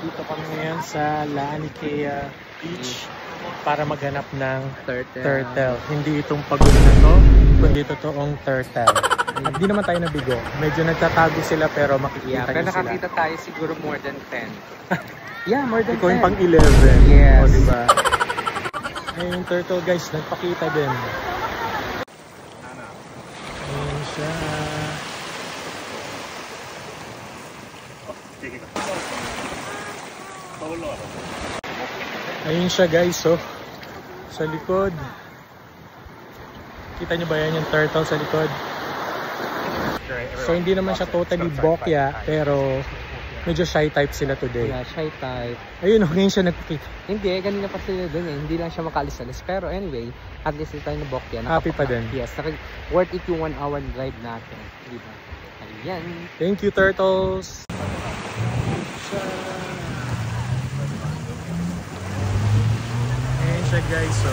Nandito kami ngayon sa La Anikea Beach para maghanap ng turtle. Hindi itong pagod na to, kundi totoong turtle. At di naman tayo nabigo. Medyo nagtatago sila pero makikita pero nyo sila. nakakita tayo siguro more than 10. Yeah, more than 10. Ikaw yung pang 11. Yes. O, diba? Ayun yung turtle guys, nagpakita din. Ayun siya. Ayun siya guys, oh. Sa likod. Kita nyo ba yan yung turtle sa likod? So hindi naman siya totally bokya, pero medyo shy type sila today. Yeah, shy type. Ayun, ngayon siya nagpakita. Hindi, ganina pa sila dun eh. Hindi lang siya makalis-alis. Pero anyway, at least tayo na bokya. Happy pa din. Yes, worth it yung 1 hour drive natin. Diba? Ayan. Thank you, turtles! Ayan siya guys, so